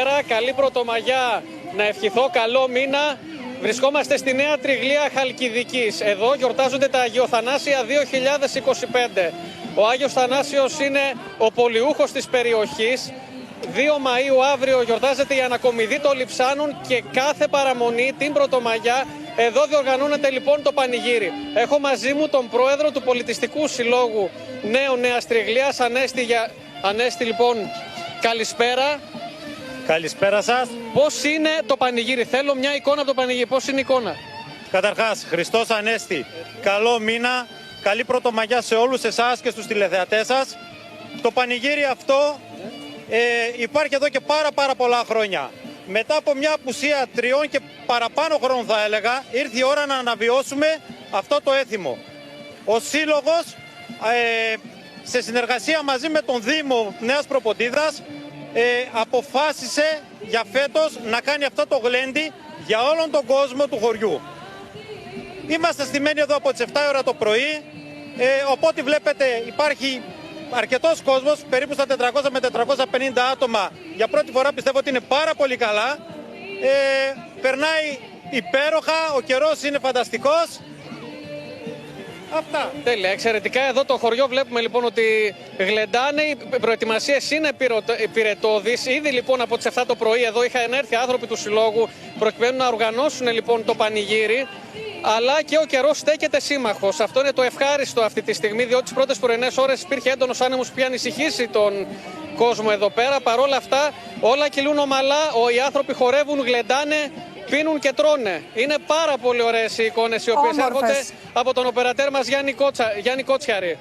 καλησπέρα, καλή Πρωτομαγιά, να ευχηθώ καλό μήνα. Βρισκόμαστε στη Νέα Τριγλία Χαλκιδικής. Εδώ γιορτάζονται τα Αγιοθανάσια 2025. Ο Άγιος Θανάσιος είναι ο πολιούχος της περιοχής. 2 Μαΐου αύριο γιορτάζεται η ανακομιδή των Λειψάνων και κάθε παραμονή την Πρωτομαγιά εδώ διοργανώνεται λοιπόν το πανηγύρι. Έχω μαζί μου τον πρόεδρο του Πολιτιστικού Συλλόγου Νέου Νέας Τριγλίας, Ανέστη λοιπόν, καλησπέρα. Καλησπέρα σας. Πώς είναι το πανηγύρι? Θέλω μια εικόνα από το πανηγύρι. Πώς είναι η εικόνα? Καταρχάς, Χριστός Ανέστη. Καλό μήνα, καλή Πρωτομαγιά σε όλους εσάς και στους τηλεθεατές σας. Το πανηγύρι αυτό υπάρχει εδώ και πάρα πολλά χρόνια. Μετά από μια απουσία 3 και παραπάνω χρόνων θα έλεγα, ήρθε η ώρα να αναβιώσουμε αυτό το έθιμο. Ο Σύλλογος, σε συνεργασία μαζί με τον Δήμο Νέας Προποντίδας, αποφάσισε για φέτος να κάνει αυτό το γλέντι για όλον τον κόσμο του χωριού. Είμαστε στημένοι εδώ από τις 7 ώρα το πρωί, οπότε βλέπετε υπάρχει αρκετός κόσμος, περίπου στα 400 με 450 άτομα. Για πρώτη φορά πιστεύω ότι είναι πάρα πολύ καλά. Περνάει υπέροχα, ο καιρός είναι φανταστικός. Αυτά. Τέλεια, εξαιρετικά. Εδώ το χωριό βλέπουμε λοιπόν ότι γλεντάνε, οι προετοιμασίες είναι πυρετώδεις. Ήδη λοιπόν από τις 7 το πρωί εδώ είχαν έρθει άνθρωποι του συλλόγου προκειμένου να οργανώσουν λοιπόν το πανηγύρι. Αλλά και ο καιρός στέκεται σύμμαχος. Αυτό είναι το ευχάριστο αυτή τη στιγμή, διότι τις πρώτες πρωινές ώρες υπήρχε έντονος άνεμος που είχε ανησυχήσει τον κόσμο εδώ πέρα. Παρ' όλα αυτά όλα κυλούν ομαλά, οι άνθρωποι χορεύουν, γλεντάνε, πίνουν και τρώνε. Είναι πάρα πολύ ωραίες οι εικόνες οι οποίες έρχονται από τον οπερατέρ μας Γιάννη Κότσιαρη.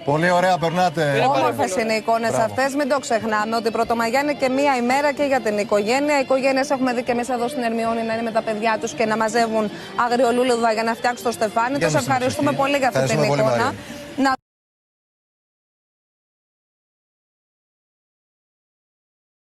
Πολύ ωραία περνάτε. Όμορφες είναι οι εικόνες αυτές. Μην το ξεχνάμε ότι η Πρωτομαγιά είναι και μία ημέρα και για την οικογένεια. Οι οικογένειες έχουμε δει και εμείς εδώ στην Ερμιώνη να είναι με τα παιδιά τους και να μαζεύουν αγριολούλουδα για να φτιάξουν το στεφάνι. Τους ευχαριστούμε πολύ για αυτή την εικόνα.